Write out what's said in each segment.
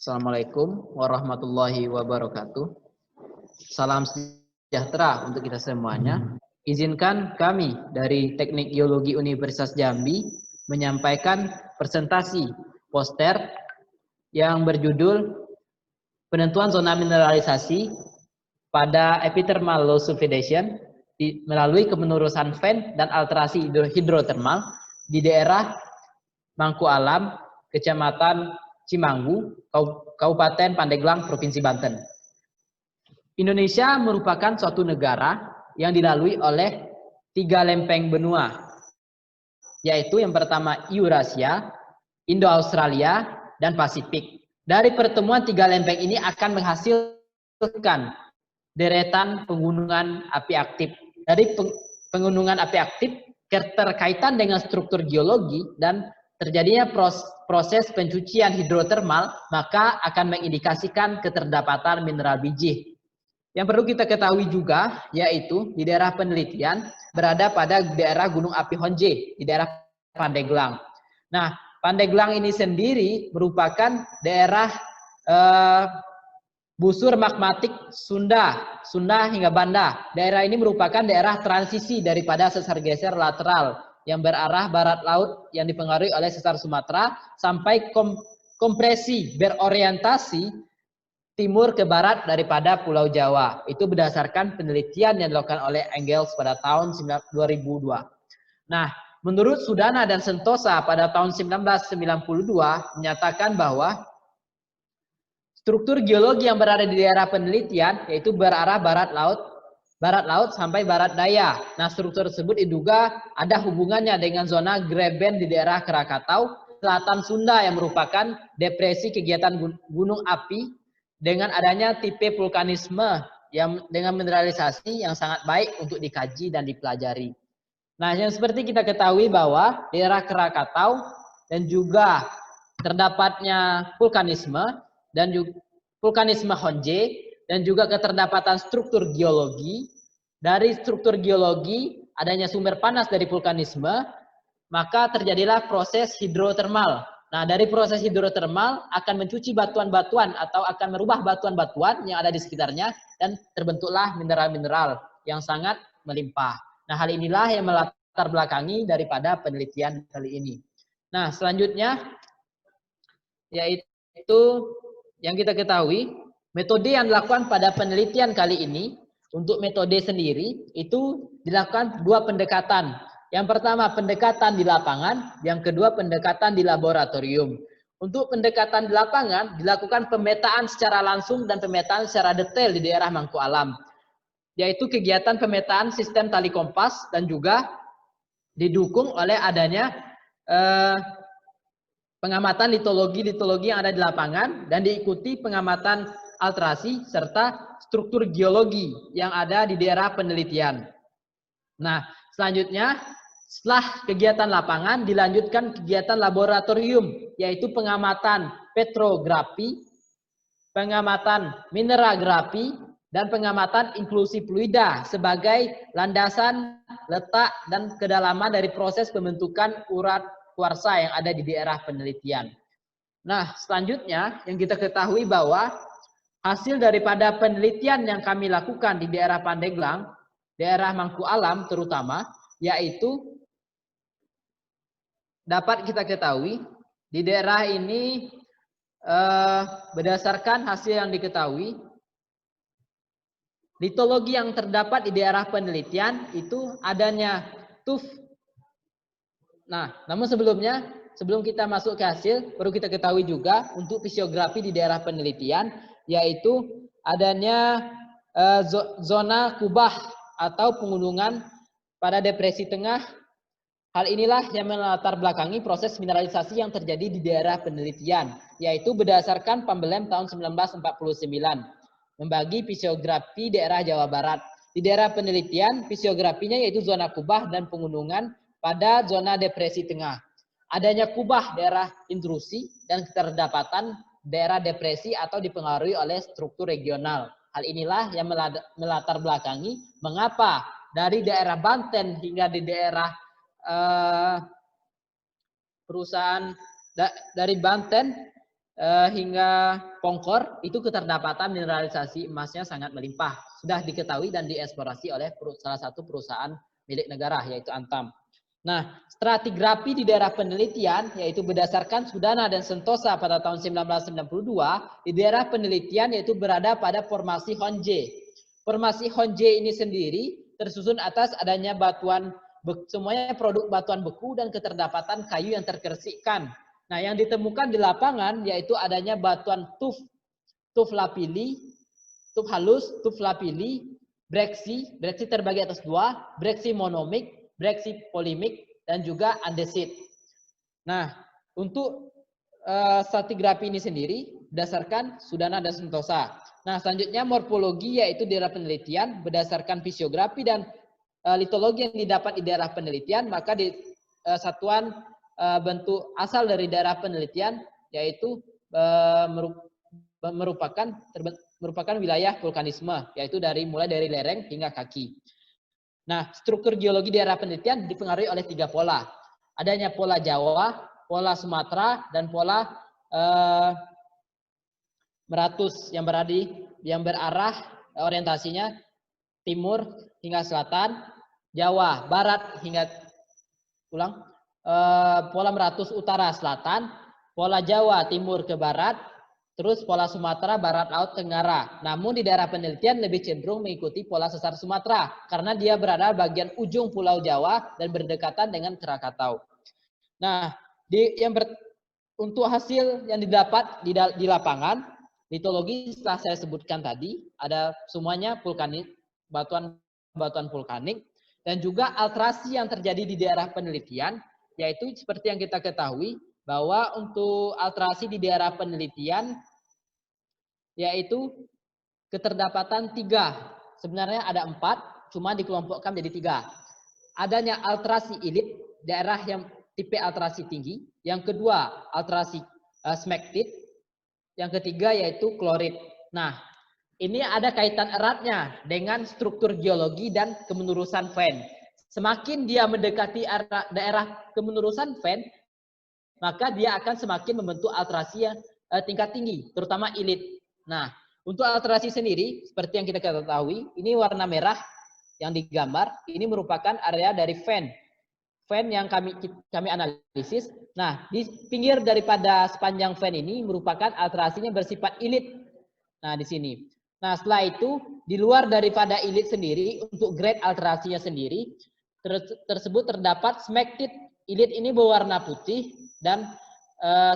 Assalamualaikum warahmatullahi wabarakatuh. Salam sejahtera untuk kita semuanya. Izinkan kami dari Teknik Geologi Universitas Jambi menyampaikan presentasi poster yang berjudul Penentuan Zona Mineralisasi pada Epithermal Low Sulfidation melalui kepenurusan fen dan alterasi hidrotermal di daerah Mangku Alam, Kecamatan Cimanggu, Kabupaten Pandeglang, Provinsi Banten. Indonesia merupakan suatu negara yang dilalui oleh 3 lempeng benua, yaitu yang pertama Eurasia, Indo-Australia, dan Pasifik. Dari pertemuan 3 lempeng ini akan menghasilkan deretan pegunungan api aktif. Dari pegunungan api aktif keterkaitan dengan struktur geologi dan terjadinya proses pencucian hidrotermal, maka akan mengindikasikan keterdapatan mineral biji. Yang perlu kita ketahui juga, yaitu di daerah penelitian berada pada daerah Gunung Api Honje, di daerah Pandeglang. Nah, Pandeglang ini sendiri merupakan daerah busur magmatik Sunda hingga Banda. Daerah ini merupakan daerah transisi daripada sesar geser lateral yang berarah barat laut yang dipengaruhi oleh sesar Sumatera sampai kompresi berorientasi timur ke barat daripada Pulau Jawa. Itu berdasarkan penelitian yang dilakukan oleh Engels pada tahun 2002. Nah, menurut Sudana dan Sentosa pada tahun 1992 menyatakan bahwa struktur geologi yang berada di daerah penelitian yaitu berarah barat laut sampai barat daya. Nah, struktur tersebut diduga ada hubungannya dengan zona Greben di daerah Krakatau, selatan Sunda yang merupakan depresi kegiatan gunung api dengan adanya tipe vulkanisme yang dengan mineralisasi yang sangat baik untuk dikaji dan dipelajari. Nah, yang seperti kita ketahui bahwa daerah Krakatau dan juga terdapatnya vulkanisme dan juga vulkanisme Honje dan juga keterdapatan struktur geologi. Dari struktur geologi adanya sumber panas dari vulkanisme, maka terjadilah proses hidrotermal. Nah, dari proses hidrotermal akan mencuci batuan-batuan atau akan merubah batuan-batuan yang ada di sekitarnya dan terbentuklah mineral-mineral yang sangat melimpah. Nah, hal inilah yang melatar belakangi daripada penelitian kali ini. Nah, selanjutnya yaitu yang kita ketahui, metode yang dilakukan pada penelitian kali ini, untuk metode sendiri, itu dilakukan 2 pendekatan. Yang pertama, pendekatan di lapangan. Yang kedua, pendekatan di laboratorium. Untuk pendekatan di lapangan, dilakukan pemetaan secara langsung dan pemetaan secara detail di daerah Mangku Alam. Yaitu kegiatan pemetaan sistem tali kompas dan juga didukung oleh adanya pengamatan litologi yang ada di lapangan dan diikuti pengamatan alterasi serta struktur geologi yang ada di daerah penelitian. Nah, selanjutnya setelah kegiatan lapangan dilanjutkan kegiatan laboratorium, yaitu pengamatan petrografi, pengamatan mineralografi, dan pengamatan inklusi fluida sebagai landasan letak dan kedalaman dari proses pembentukan urat kuarsa yang ada di daerah penelitian. Nah, selanjutnya yang kita ketahui bahwa hasil daripada penelitian yang kami lakukan di daerah Pandeglang, daerah Mangku Alam terutama, yaitu dapat kita ketahui di daerah ini berdasarkan hasil yang diketahui, litologi yang terdapat di daerah penelitian itu adanya tuf. Nah, namun sebelum kita masuk ke hasil, perlu kita ketahui juga untuk fisiografi di daerah penelitian, yaitu adanya zona kubah atau pegunungan pada depresi tengah. Hal inilah yang melatar belakangi proses mineralisasi yang terjadi di daerah penelitian, yaitu berdasarkan Pambelem tahun 1949, membagi fisiografi daerah Jawa Barat. Di daerah penelitian, fisiografinya yaitu zona kubah dan pegunungan pada zona depresi tengah. Adanya kubah daerah intrusi dan keterdapatan daerah depresi atau dipengaruhi oleh struktur regional. Hal inilah yang melatar belakangi mengapa dari daerah Banten hingga di daerah perusahaan dari Banten hingga Pongkor, itu keterdapatan mineralisasi emasnya sangat melimpah. Sudah diketahui dan dieksplorasi oleh salah satu perusahaan milik negara, yaitu Antam. Nah, stratigrafi di daerah penelitian, yaitu berdasarkan Sudana dan Sentosa pada tahun 1992, di daerah penelitian yaitu berada pada formasi Honje. Formasi Honje ini sendiri tersusun atas adanya batuan, semuanya produk batuan beku dan keterdapatan kayu yang terkersikkan. Nah, yang ditemukan di lapangan yaitu adanya batuan tuf lapili, tuf halus, tuf lapili, breksi terbagi atas dua, breksi monomik, breksi polimik, dan juga andesit. Nah, untuk stratigrafi ini sendiri berdasarkan Sudana dan Sentosa. Nah, selanjutnya morfologi yaitu daerah penelitian berdasarkan fisiografi dan litologi yang didapat di daerah penelitian, maka di satuan bentuk asal dari daerah penelitian yaitu merupakan wilayah vulkanisme, yaitu mulai dari lereng hingga kaki. Nah, struktur geologi daerah penelitian dipengaruhi oleh 3 pola. Adanya pola Jawa, pola Sumatera, dan pola Meratus yang berarah orientasinya timur hingga selatan, Jawa barat hingga pola Meratus utara selatan, pola Jawa timur ke barat, terus pola Sumatera barat laut tenggara. Namun di daerah penelitian lebih cenderung mengikuti pola sesar Sumatera karena dia berada bagian ujung Pulau Jawa dan berdekatan dengan Krakatau. Nah, untuk hasil yang didapat di lapangan, litologi setelah saya sebutkan tadi, ada semuanya vulkanik, batuan vulkanik, dan juga alterasi yang terjadi di daerah penelitian, yaitu seperti yang kita ketahui, bahwa untuk alterasi di daerah penelitian, yaitu keterdapatan 3. Sebenarnya ada 4, cuma dikelompokkan menjadi 3. Adanya alterasi ilit, daerah yang tipe alterasi tinggi. Yang kedua, alterasi smektit. Yang ketiga yaitu klorit. Nah, ini ada kaitan eratnya dengan struktur geologi dan kemenurusan fen. Semakin dia mendekati daerah kemenurusan fen, maka dia akan semakin membentuk alterasi yang tingkat tinggi, terutama ilit. Nah, untuk alterasi sendiri, seperti yang kita ketahui, ini warna merah yang digambar, ini merupakan area dari fen yang kami analisis. Nah, di pinggir daripada sepanjang fen ini merupakan alterasinya bersifat ilit. Nah, di sini. Nah, setelah itu, di luar daripada ilit sendiri, untuk grade alterasinya sendiri, tersebut terdapat smektit. Ilit ini berwarna putih dan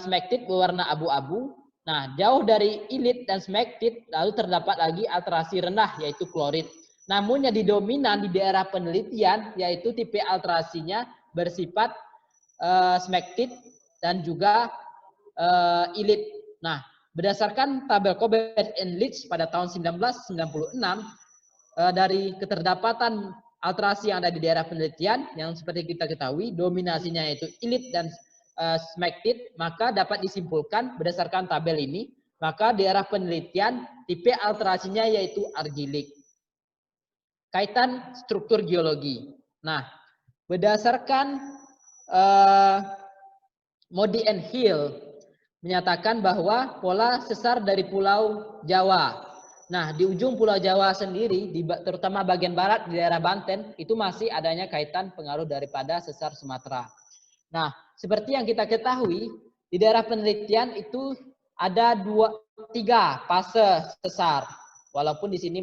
smektit berwarna abu-abu. Nah, jauh dari ilit dan smektit, lalu terdapat lagi alterasi rendah, yaitu klorit. Namun yang didominan di daerah penelitian, yaitu tipe alterasinya bersifat smektit dan juga ilit. Nah, berdasarkan tabel Cobbett and Leach pada tahun 1996, dari keterdapatan alterasi yang ada di daerah penelitian, yang seperti kita ketahui, dominasinya yaitu ilit dan smektit, maka dapat disimpulkan berdasarkan tabel ini, maka daerah penelitian tipe alterasinya yaitu argilik. Kaitan struktur geologi. Nah, berdasarkan Modi and Hill menyatakan bahwa pola sesar dari Pulau Jawa. Nah, di ujung Pulau Jawa sendiri, terutama bagian barat di daerah Banten, itu masih adanya kaitan pengaruh daripada sesar Sumatera. Nah, seperti yang kita ketahui, di daerah penelitian itu ada 3 fase sesar. Walaupun di sini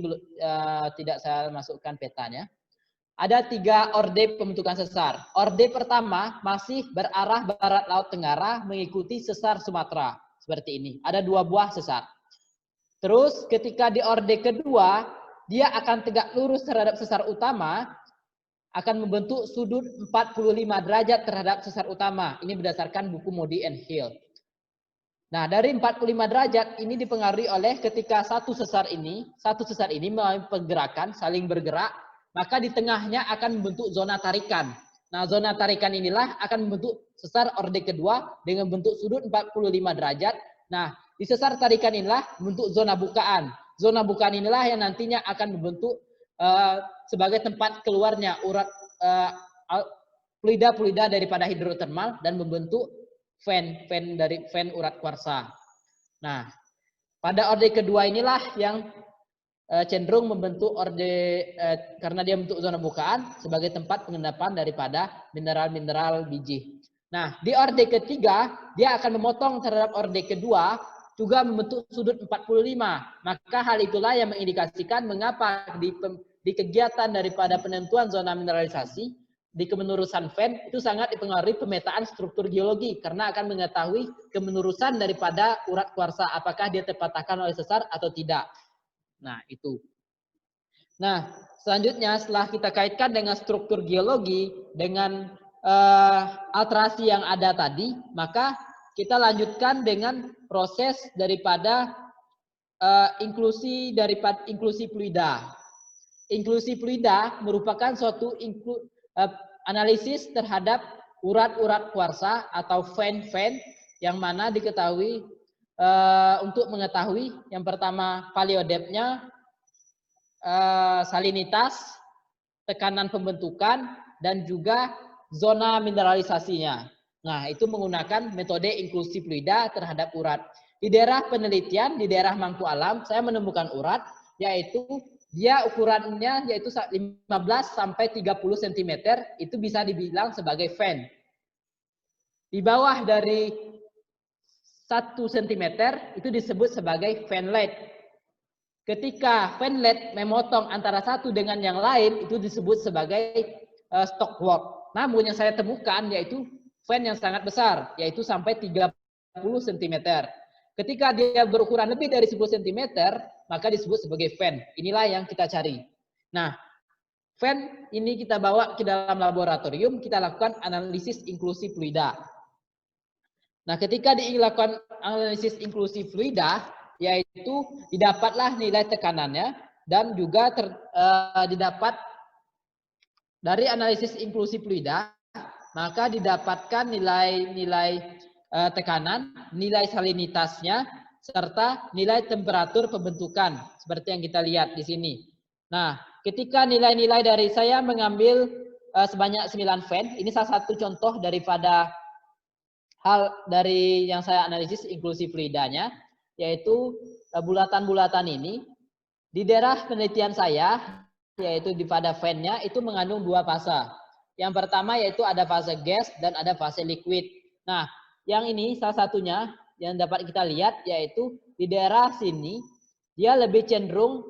tidak saya masukkan petanya. Ada 3 orde pembentukan sesar. Orde pertama masih berarah barat laut tenggara mengikuti sesar Sumatera. Seperti ini. Ada 2 buah sesar. Terus ketika di orde kedua, dia akan tegak lurus terhadap sesar utama, akan membentuk sudut 45 derajat terhadap sesar utama. Ini berdasarkan buku Modi and Hill. Nah, dari 45 derajat ini dipengaruhi oleh ketika satu sesar ini melalui pergerakan, saling bergerak, maka di tengahnya akan membentuk zona tarikan. Nah, zona tarikan inilah akan membentuk sesar orde kedua dengan bentuk sudut 45 derajat. Nah, di sesar tarikan inilah membentuk zona bukaan. Zona bukaan inilah yang nantinya akan membentuk sebagai tempat keluarnya urat fluida daripada hidrotermal dan membentuk fen urat kuarsa. Nah, pada orde kedua inilah yang cenderung membentuk karena dia bentuk zona bukaan sebagai tempat pengendapan daripada mineral-mineral biji. Nah, di orde ketiga dia akan memotong terhadap orde kedua juga membentuk sudut 45. Maka hal itulah yang mengindikasikan mengapa di kegiatan daripada penentuan zona mineralisasi di kemenurusan Venn itu sangat dipengaruhi pemetaan struktur geologi karena akan mengetahui kemenurusan daripada urat kuarsa apakah dia terpatahkan oleh sesar atau tidak. Nah, itu. Nah, selanjutnya setelah kita kaitkan dengan struktur geologi dengan alterasi yang ada tadi, maka kita lanjutkan dengan proses daripada inklusi fluida. Inklusi fluida merupakan suatu analisis terhadap urat-urat kuarsa atau vein-vein yang mana diketahui untuk mengetahui yang pertama paleodepthnya, salinitas, tekanan pembentukan, dan juga zona mineralisasinya. Nah, itu menggunakan metode inklusi fluida terhadap urat. Di daerah penelitian, di daerah Mangku Alam, saya menemukan urat, yaitu dia ukurannya yaitu 15 sampai 30 cm, itu bisa dibilang sebagai vein. Di bawah dari 1 cm itu disebut sebagai veinlet. Ketika veinlet memotong antara satu dengan yang lain itu disebut sebagai stockwork. Namun yang saya temukan yaitu vein yang sangat besar, yaitu sampai 30 cm. Ketika dia berukuran lebih dari 10 cm, maka disebut sebagai vein. Inilah yang kita cari. Nah, vein ini kita bawa ke dalam laboratorium, kita lakukan analisis inklusi fluida. Nah, ketika dilakukan analisis inklusi fluida, yaitu didapatlah nilai tekanannya dan juga didapat dari analisis inklusi fluida, maka didapatkan nilai-nilai tekanan, nilai salinitasnya, serta nilai temperatur pembentukan seperti yang kita lihat di sini. Nah, ketika nilai-nilai dari saya mengambil sebanyak 9 vein, ini salah satu contoh daripada hal dari yang saya analisis inklusi fluidanya, yaitu bulatan-bulatan ini di daerah penelitian saya, yaitu di pada veinnya itu mengandung 2 fase. Yang pertama yaitu ada fase gas dan ada fase liquid. Nah, yang ini salah satunya yang dapat kita lihat yaitu di daerah sini dia lebih cenderung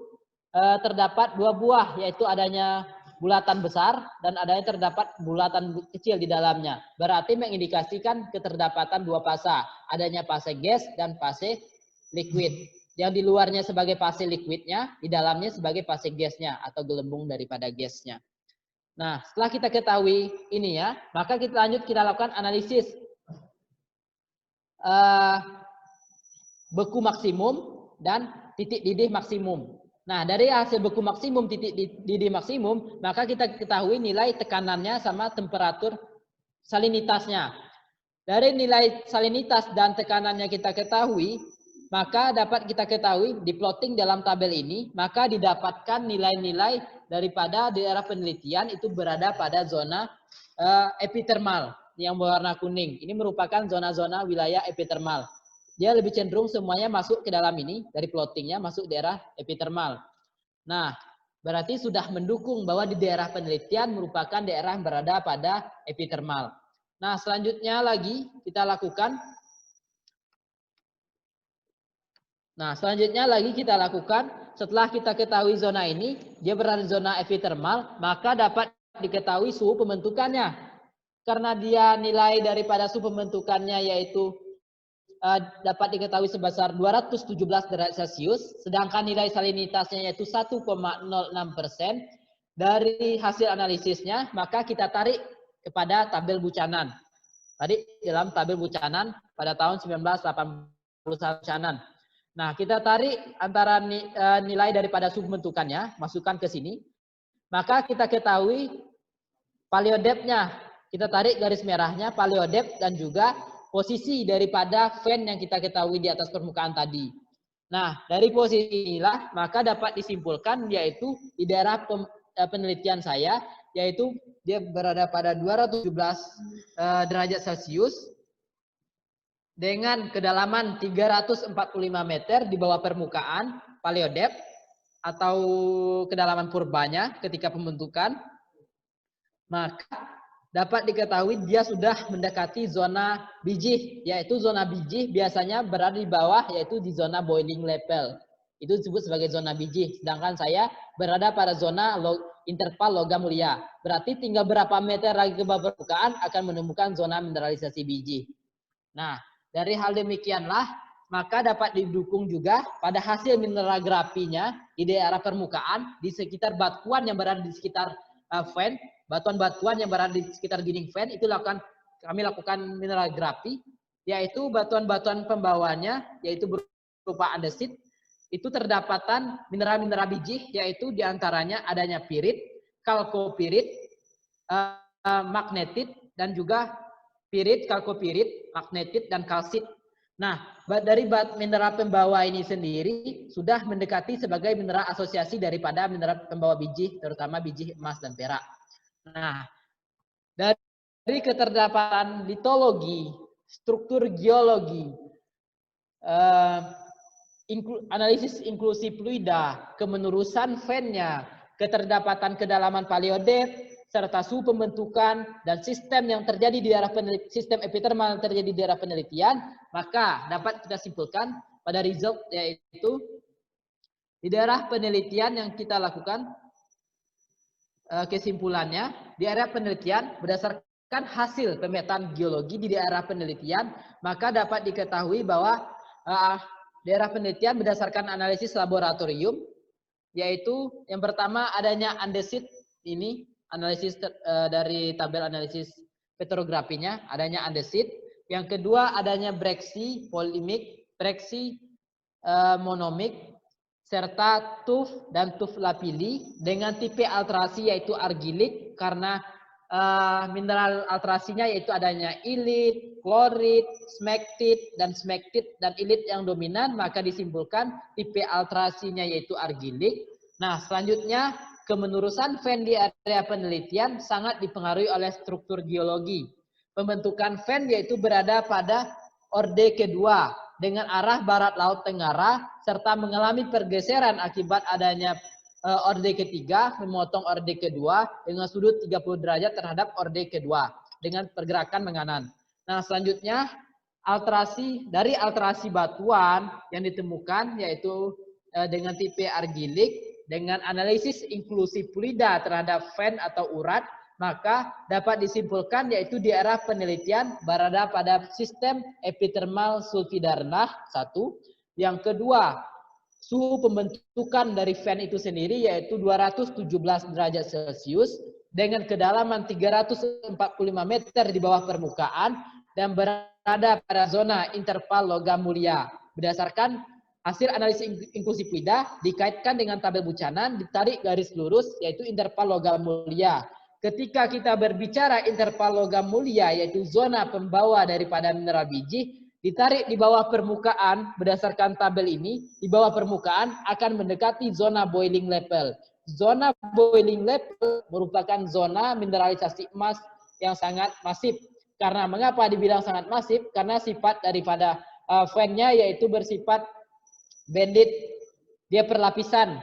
terdapat 2 buah, yaitu adanya bulatan besar dan adanya terdapat bulatan kecil di dalamnya. Berarti mengindikasikan keterdapatan 2 fase, adanya fase gas dan fase liquid. Yang di luarnya sebagai fase liquidnya, di dalamnya sebagai fase gasnya atau gelembung daripada gasnya. Nah, setelah kita ketahui ini ya, maka kita lakukan analisis beku maksimum dan titik didih maksimum. Nah, dari hasil beku maksimum, titik didih maksimum, maka kita ketahui nilai tekanannya sama temperatur salinitasnya. Dari nilai salinitas dan tekanannya kita ketahui, maka dapat kita ketahui di plotting dalam tabel ini, maka didapatkan nilai-nilai daripada daerah penelitian itu berada pada zona epithermal yang berwarna kuning. Ini merupakan zona-zona wilayah epithermal. Dia lebih cenderung semuanya masuk ke dalam ini, dari plottingnya masuk daerah epithermal. Nah, berarti sudah mendukung bahwa di daerah penelitian merupakan daerah yang berada pada epithermal. Nah, selanjutnya lagi kita lakukan. Setelah kita ketahui zona ini, dia berada di zona epithermal, maka dapat diketahui suhu pembentukannya. Karena dia nilai daripada suhu pembentukannya yaitu dapat diketahui sebesar 217 derajat Celcius, sedangkan nilai salinitasnya yaitu 1,06%. Dari hasil analisisnya, maka kita tarik kepada tabel Buchanan. Tadi dalam tabel Buchanan pada tahun 1981 Buchanan. Nah, kita tarik antara nilai daripada suhu pembentukannya, masukkan ke sini. Maka kita ketahui paleodepthnya. Kita tarik garis merahnya, paleodepth dan juga posisi daripada vein yang kita ketahui di atas permukaan tadi. Nah, dari posisi inilah maka dapat disimpulkan yaitu di daerah penelitian saya, yaitu dia berada pada 217 derajat Celcius. dengan kedalaman 345 meter di bawah permukaan paleodepth atau kedalaman purbanya ketika pembentukan, maka dapat diketahui dia sudah mendekati zona biji, yaitu zona biji biasanya berada di bawah, yaitu di zona boiling level. Itu disebut sebagai zona biji. Sedangkan saya berada pada zona interval logam mulia. Berarti tinggal berapa meter lagi ke bawah permukaan akan menemukan zona mineralisasi biji. Nah, dari hal demikianlah maka dapat didukung juga pada hasil mineralografinya di daerah permukaan di sekitar batuan yang berada di sekitar fan, batuan-batuan yang berada di sekitar dinding fan itu kami lakukan mineralografi, yaitu batuan-batuan pembawanya yaitu berupa andesit. Itu terdapatan mineral-mineral biji, yaitu diantaranya adanya pirit, kalkopirit, magnetit, dan juga pirit, kalkopirit, magnetit, dan kalsit. Nah, dari mineral pembawa ini sendiri sudah mendekati sebagai mineral asosiasi daripada mineral pembawa biji, terutama biji emas dan perak. Nah, dari keterdapatan litologi, struktur geologi, analisis inklusi fluida, kemenurusan fan-nya, keterdapatan kedalaman paleodepth, serta suhu pembentukan dan sistem yang terjadi di daerah penelitian, sistem epithermal yang terjadi di daerah penelitian, maka dapat kita simpulkan pada result yaitu di daerah penelitian yang kita lakukan, kesimpulannya di area penelitian berdasarkan hasil pemetaan geologi di daerah penelitian, maka dapat diketahui bahwa daerah penelitian berdasarkan analisis laboratorium, yaitu yang pertama adanya andesit, ini analisis dari tabel analisis petrografinya, adanya andesit. Yang kedua adanya breksi polimik, breksi monomik, serta tuf dan tuf lapili dengan tipe alterasi yaitu argilik karena mineral alterasinya yaitu adanya ilit, klorit, smektit dan ilit yang dominan, maka disimpulkan tipe alterasinya yaitu argilik. Nah, selanjutnya kemenurusan fan di area penelitian sangat dipengaruhi oleh struktur geologi. Pembentukan fan yaitu berada pada orde kedua dengan arah barat laut tenggara serta mengalami pergeseran akibat adanya orde ketiga memotong orde kedua dengan sudut 30 derajat terhadap orde kedua dengan pergerakan menganan. Nah, selanjutnya alterasi batuan yang ditemukan yaitu dengan tipe argilik dengan analisis inklusi fluida terhadap fan atau urat, maka dapat disimpulkan yaitu di daerah penelitian berada pada sistem epithermal sulfidarnah 1. Yang kedua, suhu pembentukan dari fan itu sendiri yaitu 217 derajat Celcius dengan kedalaman 345 meter di bawah permukaan dan berada pada zona interval logam mulia. Berdasarkan hasil analisis inklusi fluida dikaitkan dengan tabel Buchanan, ditarik garis lurus yaitu interval logam mulia. Ketika kita berbicara interval logam mulia yaitu zona pembawa daripada mineral biji, ditarik di bawah permukaan berdasarkan tabel ini, di bawah permukaan akan mendekati zona boiling level. Zona boiling level merupakan zona mineralisasi emas yang sangat masif. Karena mengapa dibilang sangat masif? Karena sifat daripada fan-nya yaitu bersifat bandit, dia perlapisan.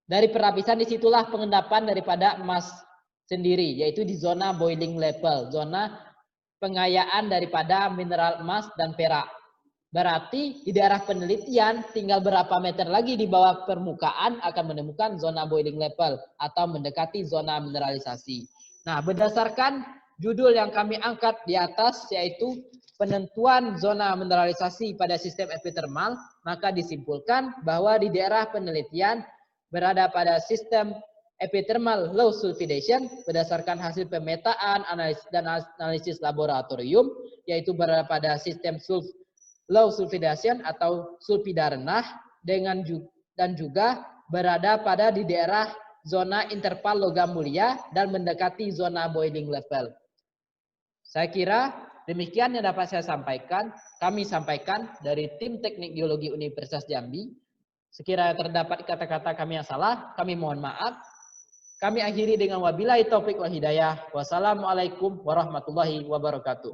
Dari perlapisan disitulah pengendapan daripada emas sendiri, yaitu di zona boiling level, zona pengayaan daripada mineral emas dan perak. Berarti di daerah penelitian tinggal berapa meter lagi di bawah permukaan akan menemukan zona boiling level atau mendekati zona mineralisasi. Nah, berdasarkan judul yang kami angkat di atas yaitu penentuan zona mineralisasi pada sistem epithermal, maka disimpulkan bahwa di daerah penelitian berada pada sistem epithermal low sulfidation berdasarkan hasil pemetaan analisis laboratorium, yaitu berada pada sistem low sulfidation atau sulfidarnah dan juga berada pada di daerah zona interval logam mulia dan mendekati zona boiling level. Saya kira demikian yang dapat saya sampaikan. Kami sampaikan dari tim Teknik Geologi Universitas Jambi. Sekiranya terdapat kata-kata kami yang salah, kami mohon maaf. Kami akhiri dengan wabillahi taufik wal hidayah. Wassalamualaikum warahmatullahi wabarakatuh.